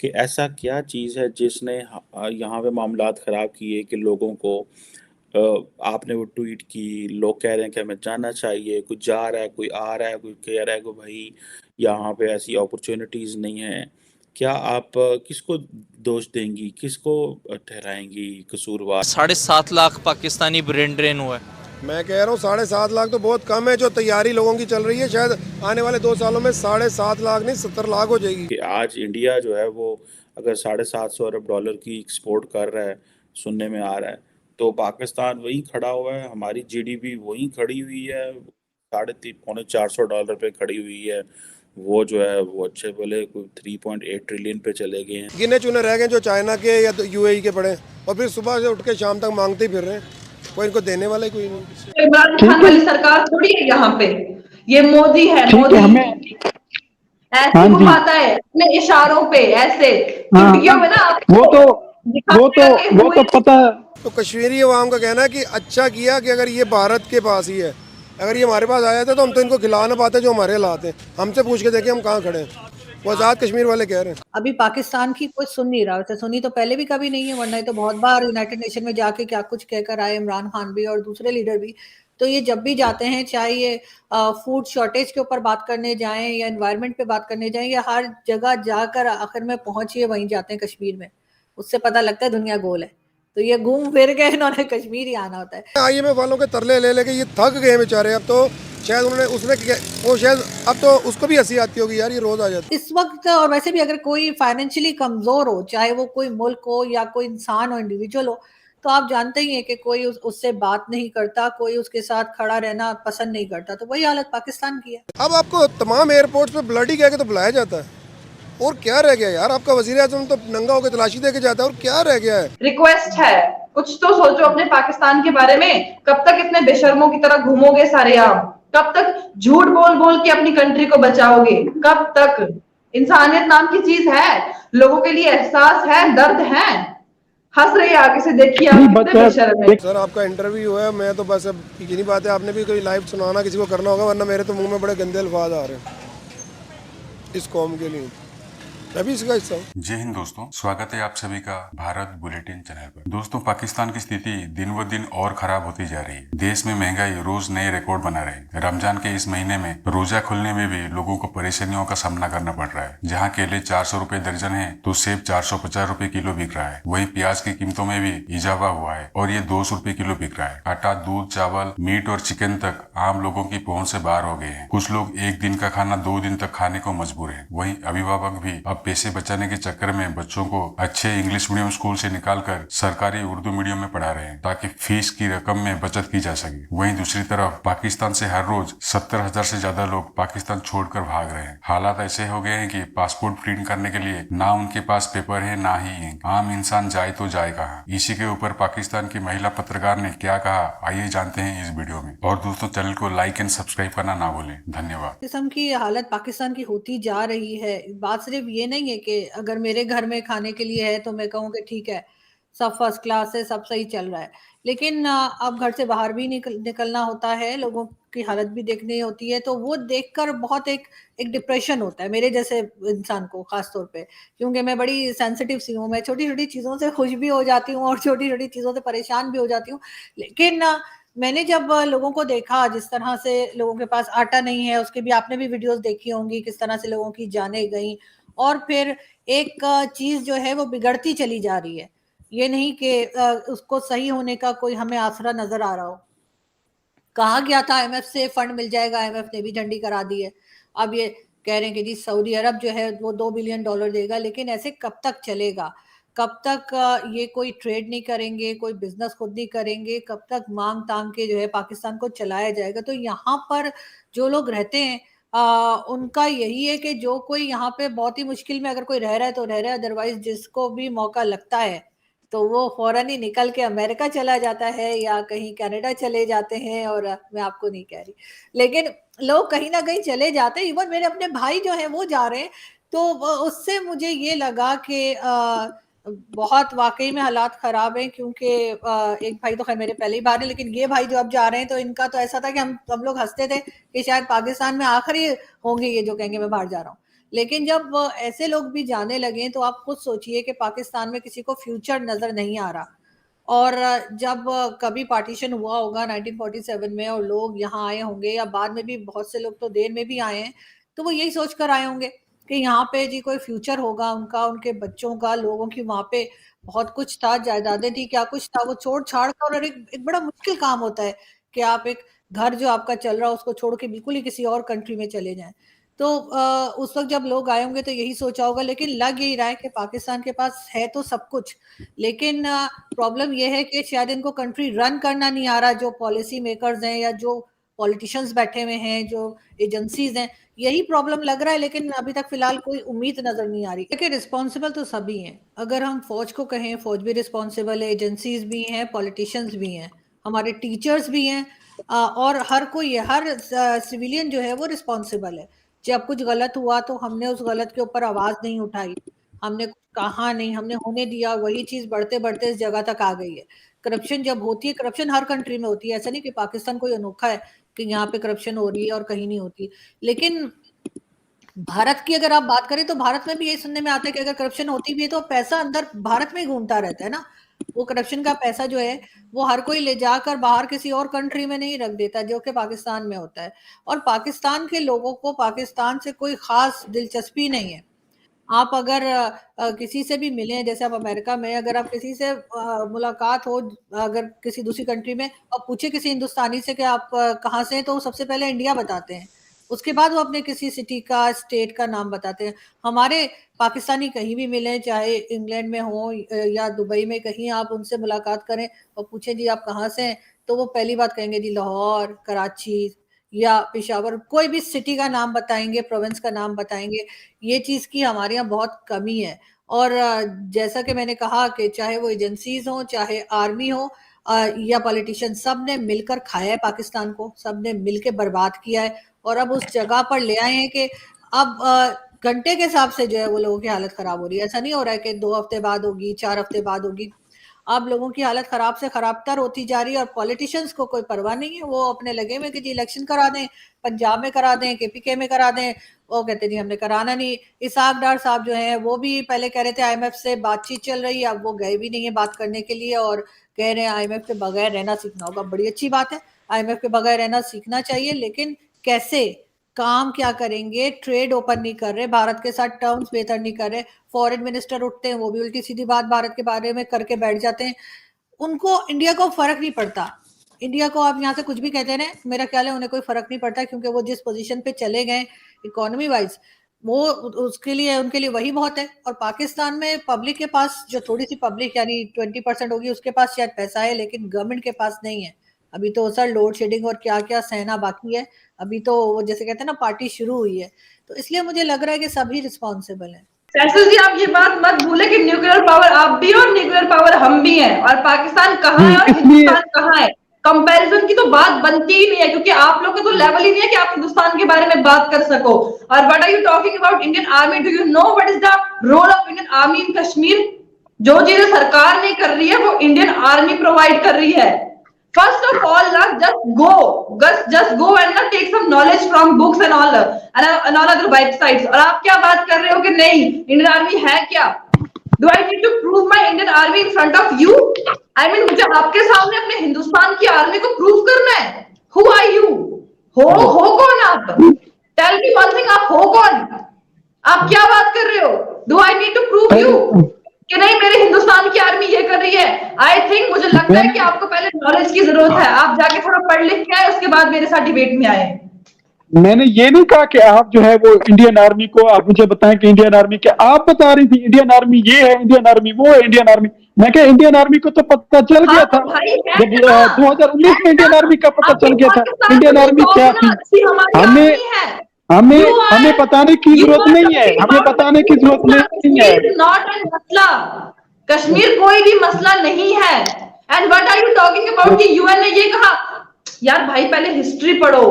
कि ऐसा क्या चीज़ है जिसने यहाँ पे मामलात ख़राब किए कि लोगों को आपने वो ट्वीट की, लोग कह रहे हैं कि हमें जाना चाहिए, कोई जा रहा है, कोई आ रहा है, कोई कह रहा है कि भाई यहाँ पे ऐसी अपॉर्च्युनिटीज़ नहीं हैं। क्या आप किसको दोष देंगी? किसको ठहराएँगी कसूरवार? 7.5 लाख पाकिस्तानी ब्रेन ड्रेन हुआ है। मैं कह रहा हूँ 7.5 लाख तो बहुत कम है। जो तैयारी लोगों की चल रही है, शायद आने वाले 2 सालों में 7.5 लाख नहीं 70 लाख हो जाएगी। कि आज इंडिया जो है वो अगर 750 अरब डॉलर की एक्सपोर्ट कर रहा है, सुनने में आ रहा है, तो पाकिस्तान वहीं खड़ा हुआ है, हमारी जीडीपी वहीं खड़ी हुई है, साढ़े तीन पौने 400 डॉलर पे खड़ी हुई है। वो जो है वो अच्छे भले कोई 3.8 ट्रिलियन पे चले गए हैं। गिने चुने रह गए जो चाइना के या तो यूएई के पड़े, और फिर सुबह से उठ के शाम तक मांगते ही फिर रहे हैं। कोई इनको देने वाला ही कोई नहीं। इमरान खान वाली सरकार थोड़ी है यहाँ पे, ये मोदी है। ठीक है, मोदी हमें ऐसे हाँ जी, घुमाता है अपने इशारों पे, ऐसे हाँ, वीडियो में ना वो आपको तो वो तो दिखाएगा कि वो हुए तो पता है। तो कश्मीरी अवाम का कहना है कि अच्छा किया कि अगर ये भारत के पास ही है, अगर ये हमारे पास आया था तो हम तो इनको खिला ना पाते जो हमारे हालात हैं। हमसे पूछ के देखिए हम कहाँ खड़े हैं। वो आज़ाद कश्मीर वाले कह रहे हैं। अभी पाकिस्तान की कोई सुन नहीं रहा, वैसे सुनी तो पहले भी कभी नहीं है, वरना ये तो बहुत बार यूनाइटेड नेशन में जाके क्या कुछ कहकर आए, इमरान खान भी और दूसरे लीडर भी। तो ये जब भी जाते हैं, चाहे ये फूड शॉर्टेज के ऊपर बात करने जाएं या एनवायरनमेंट पे बात करने जाएं, या हर जगह जाकर आखिर में पहुंचिए वहीं जाते हैं कश्मीर में। उससे पता लगता है दुनिया गोल है। तो ये घूम फिर के इन्होंने कश्मीर ही आना होता है। आईएमएफ वालों के तरले ले लेके ये थक गए बेचारे। अब तो शायद उन्होंने उसने वो शायद अब तो उसको भी हंसी आती होगी, यार ये रोज आ जाती इस वक्त। और वैसे भी अगर कोई फाइनेंशियली कमजोर हो, चाहे वो कोई मुल्क हो या कोई इंसान हो, इंडिविजुअल हो, तो आप जानते ही हैं कि कोई उससे बात नहीं करता, कोई उसके साथ खड़ा रहना पसंद नहीं करता। तो वही हालत पाकिस्तान की है। है। अब आपको तमाम एयरपोर्ट पे ब्लडी कह के तो बुलाया जाता है, और क्या रह गया यार? आपका वजीर आजम तो नंगा होकर तलाशी दे के जाता है, और क्या रह गया है? रिक्वेस्ट है, कुछ तो सोचो अपने पाकिस्तान के बारे में। कब तक इतने बेशर्मों की तरह घूमोगे सारे आप? कब तक झूठ बोल बोल के अपनी कंट्री को बचाओगे? कब तक? इंसानियत नाम की चीज है, लोगों के लिए एहसास है, दर्द है। हंस रही है आगे से, देखिए आप कितने बेशर्म है। सर आपका इंटरव्यू है, मैं तो बस अब यही बात है, आपने भी कोई लाइव सुनाना किसी को करना होगा, वरना मेरे तो मुंह में बड़े गंदे अल्फाज आ रहे हैं इस कौम के लिए। मैं भी इसका हिस्सा हूँ। जय हिंद दोस्तों, स्वागत है आप सभी का भारत बुलेटिन चैनल पर। दोस्तों, पाकिस्तान की स्थिति दिन ब दिन और खराब होती जा रही है। देश में महंगाई रोज नए रिकॉर्ड बना रही है। रमजान के इस महीने में रोजा खुलने में भी लोगों को परेशानियों का सामना करना पड़ रहा है। जहाँ केले 400 रुपए दर्जन है तो सेब 450 रुपए किलो बिक रहा है। वहीं प्याज की कीमतों में भी इजाफा हुआ है और ये 200 रुपए किलो बिक रहा है। आटा, दूध, चावल, मीट और चिकन तक आम लोगों की पहुंच से बाहर हो गए हैं। कुछ लोग एक दिन का खाना 2 दिन तक खाने को मजबूर है। वहीं अभिभावक भी अब पैसे बचाने के चक्कर में बच्चों को अच्छे इंग्लिश मीडियम स्कूल से निकालकर सरकारी उर्दू मीडियम में पढ़ा रहे हैं ताकि फीस की रकम में बचत की जा सके। वहीं दूसरी तरफ पाकिस्तान से हर रोज 70,000 से ज्यादा लोग पाकिस्तान छोड़कर भाग रहे हैं। हालात ऐसे हो गए हैं कि पासपोर्ट प्रिंट करने के लिए ना उनके पास पेपर है ना ही इंक। आम इंसान जाए तो जाए कहाँ? इसी के ऊपर पाकिस्तान की महिला पत्रकार ने क्या कहा, आइए जानते हैं इस वीडियो में। और दोस्तों, चैनल को लाइक एंड सब्सक्राइब करना ना भूलें। धन्यवाद। किस्म की हालत पाकिस्तान की होती जा रही है। बात सिर्फ ये नहीं है कि अगर मेरे घर में खाने के लिए है तो मैं कहूँ कि ठीक है, सब फर्स्ट क्लास है, सब सही चल रहा है। लेकिन अब घर से बाहर भी निकलना होता है, लोगों की हालत भी देखनी होती है, तो वो देखकर बहुत एक डिप्रेशन होता है मेरे जैसे इंसान को, खास तौर पे, क्योंकि मैं बड़ी सेंसिटिव सी हूँ। मैं छोटी छोटी चीज़ों से खुश भी हो जाती हूँ और छोटी छोटी चीज़ों से परेशान भी हो जाती हूँ। लेकिन मैंने जब लोगों को देखा, जिस तरह से लोगों के पास आटा नहीं है, उसके भी आपने भी वीडियोस देखी होंगी, किस तरह से लोगों की जानें गई, और फिर एक चीज जो है वो बिगड़ती चली जा रही है। ये नहीं कि उसको सही होने का कोई हमें आसरा नजर आ रहा हो। कहा गया था आईएमएफ से फंड मिल जाएगा, आईएमएफ ने भी झंडी करा दी है। अब ये कह रहे हैं कि जी सऊदी अरब जो है वो $2 बिलियन देगा, लेकिन ऐसे कब तक चलेगा? कब तक ये कोई ट्रेड नहीं करेंगे, कोई बिजनेस खुद नहीं करेंगे? कब तक मांग तांग के जो है पाकिस्तान को चलाया जाएगा? तो यहाँ पर जो लोग रहते हैं, उनका यही है कि जो कोई यहाँ पे बहुत ही मुश्किल में अगर कोई रह रहा है तो रह रहा है, अदरवाइज जिसको भी मौका लगता है तो वो फौरन ही निकल के अमेरिका चला जाता है या कहीं कनाडा चले जाते हैं। और मैं आपको नहीं कह रही, लेकिन लोग कहीं ना कहीं चले जाते हैं। इवन मेरे अपने भाई जो हैं वो जा रहे हैं। तो उससे मुझे ये लगा कि बहुत वाकई में हालात खराब हैं, क्योंकि एक भाई तो खैर मेरे पहले ही बाहर है, लेकिन ये भाई जो अब जा रहे हैं तो इनका तो ऐसा था कि हम लोग हंसते थे कि शायद पाकिस्तान में आखिरी होंगे ये जो कहेंगे मैं बाहर जा रहा हूँ। लेकिन जब ऐसे लोग भी जाने लगे तो आप खुद सोचिए कि पाकिस्तान में किसी को फ्यूचर नजर नहीं आ रहा। और जब कभी पार्टीशन हुआ होगा 1947 में और लोग यहाँ आए होंगे, या बाद में भी बहुत से लोग तो देर में भी आए हैं, तो वो यही सोच कर आए होंगे कि यहाँ पे जी कोई फ्यूचर होगा उनका, उनके बच्चों का, लोगों की वहां पे बहुत कुछ था, जायदादें थी, क्या कुछ था, वो छोड़ छाड़ कर। और एक बड़ा मुश्किल काम होता है कि आप एक घर जो आपका चल रहा है उसको छोड़ के बिल्कुल ही किसी और कंट्री में चले जाएं। तो उस वक्त जब लोग आए होंगे तो यही सोचा होगा। लेकिन लग यही रहा है कि पाकिस्तान के पास है तो सब कुछ, लेकिन प्रॉब्लम यह है कि शायद इनको कंट्री रन करना नहीं आ रहा। जो पॉलिसी मेकर्स हैं या जो पॉलिटिशियंस बैठे हुए हैं, जो एजेंसीज हैं, यही प्रॉब्लम लग रहा है। लेकिन अभी तक फिलहाल कोई उम्मीद नजर नहीं आ रही। देखिए, रिस्पॉन्सिबल तो सभी हैं। अगर हम फौज को कहें, फौज भी रिस्पॉन्सिबल है, एजेंसीज भी हैं, पॉलिटिशियंस भी हैं, हमारे टीचर्स भी हैं, और हर कोई है, हर सिविलियन जो है वो रिस्पॉन्सिबल है। जब कुछ गलत हुआ तो हमने उस गलत के ऊपर आवाज नहीं उठाई, हमने कुछ कहा नहीं, हमने होने दिया। वही चीज बढ़ते बढ़ते इस जगह तक आ गई है। करप्शन जब होती है, करप्शन हर कंट्री में होती है, ऐसा नहीं कि पाकिस्तान कोई अनोखा है कि यहाँ पे करप्शन हो रही है और कहीं नहीं होती। लेकिन भारत की अगर आप बात करें तो भारत में भी यही सुनने में आता है कि अगर करप्शन होती भी है तो पैसा अंदर भारत में ही घूमता रहता है ना। वो करप्शन का पैसा जो है वो हर कोई ले जाकर बाहर किसी और कंट्री में नहीं रख देता, जो कि पाकिस्तान में होता है। और पाकिस्तान के लोगों को पाकिस्तान से कोई खास दिलचस्पी नहीं है। आप अगर किसी से भी मिले, जैसे आप अमेरिका में, अगर आप किसी से मुलाकात हो अगर किसी दूसरी कंट्री में, और पूछे किसी हिंदुस्तानी से कि आप कहाँ से हैं, तो वो सबसे पहले इंडिया बताते हैं। उसके बाद वो अपने किसी सिटी का, स्टेट का नाम बताते हैं। हमारे पाकिस्तानी कहीं भी मिले, चाहे इंग्लैंड में हो या दुबई में, कहीं आप उनसे मुलाकात करें और पूछें जी आप कहाँ से हैं, तो वो पहली बात कहेंगे जी लाहौर, कराची या पेशावर, कोई भी सिटी का नाम बताएंगे, प्रोविंस का नाम बताएंगे। ये चीज की हमारे यहाँ बहुत कमी है। और जैसा कि मैंने कहा कि चाहे वो एजेंसीज हो, चाहे आर्मी हो या पॉलिटिशियन, सब ने मिलकर खाया है पाकिस्तान को, सब ने मिलकर बर्बाद किया है। और अब उस जगह पर ले आए हैं कि अब घंटे के हिसाब से जो है वो लोगों की हालत खराब हो रही है। ऐसा नहीं हो रहा है कि 2 हफ्ते बाद होगी, 4 हफ्ते बाद होगी। अब लोगों की हालत खराब से खराबतर होती जा रही है। और पॉलिटिशियंस को कोई परवाह नहीं है, वो अपने लगे में कि जी इलेक्शन करा दें, पंजाब में करा दें, केपीके में करा दें। वो कहते जी हमने कराना नहीं। इसहाक डार साहब जो हैं वो भी पहले कह रहे थे आईएमएफ से बातचीत चल रही है, अब वो गए भी नहीं है बात करने के लिए, और कह रहे हैं आईएमएफ के बगैर रहना सीखना होगा। बड़ी अच्छी बात है, आईएमएफ के बगैर रहना सीखना चाहिए, लेकिन कैसे, काम क्या करेंगे? ट्रेड ओपन नहीं कर रहे, भारत के साथ टर्म्स बेहतर नहीं कर रहे। फॉरेन मिनिस्टर उठते हैं, वो भी उल्टी सीधी बात भारत के बारे में करके बैठ जाते हैं। उनको, इंडिया को फर्क नहीं पड़ता। इंडिया को आप यहाँ से कुछ भी कहते हैं, मेरा ख्याल है उन्हें कोई फर्क नहीं पड़ता, क्योंकि वो जिस पोजीशन पे चले गए इकोनॉमी वाइज, वो उसके लिए, उनके लिए वही बहुत है। और पाकिस्तान में पब्लिक के पास, जो थोड़ी सी पब्लिक यानी 20% होगी, उसके पास शायद पैसा है, लेकिन गवर्नमेंट के पास नहीं है। अभी तो सर लोड शेडिंग और क्या क्या सहना बाकी है। अभी तो वो जैसे कहते हैं ना, पार्टी शुरू हुई है। तो इसलिए मुझे लग रहा है कि सभी रिस्पॉन्सिबल है। फैसल जी, आप ये बात मत भूले कि न्यूक्लियर पावर आप भी और न्यूक्लियर पावर हम भी हैं, और पाकिस्तान कहाँ है और हिंदुस्तान कहाँ है, कंपैरिजन की तो बात बनती ही नहीं है, क्योंकि आप लोग का तो लेवल ही नहीं है कि आप हिंदुस्तान के बारे में बात कर सको। और what are you talking about Indian army? Do you know what is the role of Indian army in Kashmir? जो चीजें सरकार नहीं कर रही है वो इंडियन आर्मी प्रोवाइड कर रही है। First of all, just go and take some knowledge from books and all other websites. और आप क्या बात कर रहे हो कि नहीं इंडियन आर्मी है क्या? Do I need to prove my Indian army in front of you? I mean, मुझे आपके सामने अपने हिंदुस्तान की आर्मी को प्रूव करना है? Who are you? हो कौन आप? Tell me one thing, आप हो कौन? आप क्या बात कर रहे हो? Do I need to prove you कि नहीं मेरे हिंदुस्तान की आर्मी ये कर रही है? आई थिंक, मुझे लगता है कि आपको पहले नॉलेज की जरूरत है। आप जाके थोड़ा पढ़ लिख के आए, उसके बाद मेरे साथ डिबेट में आए। मैंने ये नहीं कहा कि आप जो है वो इंडियन आर्मी को आप मुझे बताएं कि इंडियन आर्मी क्या। आप बता रही थी इंडियन आर्मी ये है, इंडियन आर्मी वो है, इंडियन आर्मी। मैं क्या, इंडियन आर्मी को तो पता चल गया था जब 2019 में इंडियन आर्मी का पता चल गया था इंडियन आर्मी क्या थी। हमें बताने की जरूरत नहीं है, हमें बताने की जरूरत नहीं है। नॉट एन मसला, कश्मीर कोई भी मसला नहीं है। And what are you talking about कि यूएन ने ये कहा? यार भाई, पहले हिस्ट्री पढ़ो,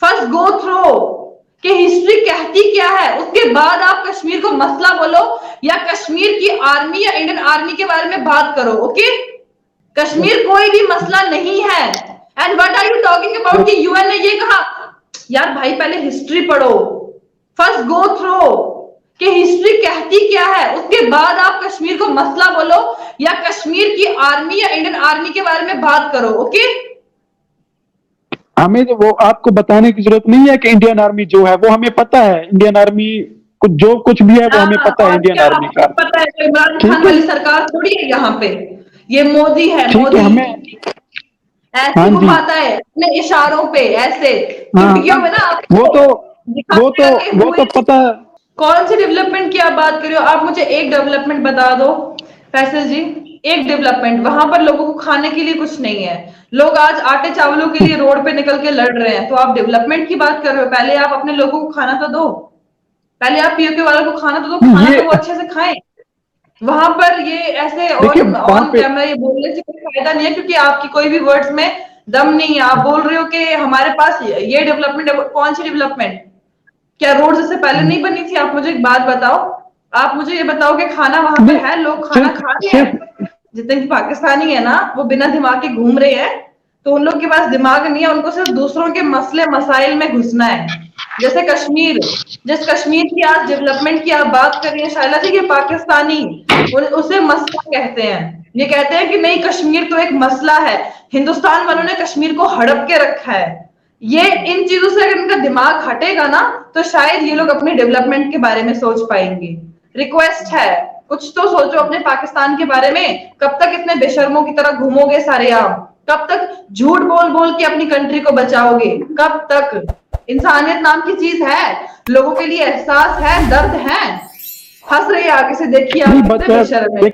फर्स्ट गो थ्रो कि हिस्ट्री कहती क्या है, उसके बाद आप कश्मीर को मसला बोलो या कश्मीर की आर्मी या इंडियन आर्मी के बारे में बात करो। ओके, कश्मीर कोई भी मसला नहीं है। And what are you talking about कि यूएन ने ये कहा? यार भाई, पहले हिस्ट्री पढ़ो, फर्स्ट गो थ्रू कि हिस्ट्री कहती क्या है, उसके बाद आप कश्मीर को मसला बोलो या कश्मीर की आर्मी या इंडियन आर्मी के बारे में बात करो। ओके, हमें वो आपको बताने की जरूरत नहीं है कि इंडियन आर्मी जो है वो हमें पता है, इंडियन आर्मी जो कुछ भी है वो हमें पता है इंडियन आर्मी का। पता है तो इमरान खान वाली सरकार थोड़ी है यहाँ पे, ये मोदी है। मोदी हमें ऐसे घुमाता है अपने इशारों पे, ऐसे वीडियो में ना वो तो पता है। कौन सी डेवलपमेंट की आप बात कर रहे हो? आप मुझे एक डेवलपमेंट बता दो फैसल जी, एक डेवलपमेंट। वहां पर लोगों को खाने के लिए कुछ नहीं है, लोग आज आटे चावलों के लिए रोड पे निकल के लड़ रहे हैं, तो आप डेवलपमेंट की बात कर रहे हो? पहले आप अपने लोगों को खाना तो दो, पहले आप पीओके वालों को खाना तो दो, खाना तो वो अच्छे से खाएं। वहां पर ये ऐसे ऑन कैमरा ये बोलने से कोई फायदा नहीं है, क्योंकि आपकी कोई भी वर्ड्स में दम नहीं है। आप बोल रहे हो कि हमारे पास ये डेवलपमेंट है, कौन सी डेवलपमेंट? क्या रोड इससे पहले नहीं बनी थी? आप मुझे एक बात बताओ, आप मुझे ये बताओ कि खाना वहां पर है, लोग खाना खा रहे हैं? जितने भी पाकिस्तानी है ना वो बिना दिमाग के घूम रहे हैं, तो उन लोग के पास दिमाग नहीं है, उनको सिर्फ दूसरों के मसले मसाइल में घुसना है। जैसे कश्मीर, जिस कश्मीर की आज डेवलपमेंट की आप बात कर रही है शायला जी, ये पाकिस्तानी उसे मसला कहते हैं। ये कहते हैं कि नहीं कश्मीर तो एक मसला है, हिंदुस्तान वालों ने कश्मीर को हड़प के रखा है। ये इन चीजों से अगर इनका दिमाग हटेगा ना तो शायद ये लोग अपने डेवलपमेंट के बारे में सोच पाएंगे। रिक्वेस्ट है, कुछ तो सोचो अपने पाकिस्तान के बारे में। कब तक इतने बेशर्मों की तरह घूमोगे सारे आप? कब तक झूठ बोल बोल के अपनी कंट्री को बचाओगे? कब तक? इंसानियत नाम की चीज है, लोगों के लिए एहसास है, दर्द है। हंस रही है आगे से, देखिए आप कितने बेशर्म है।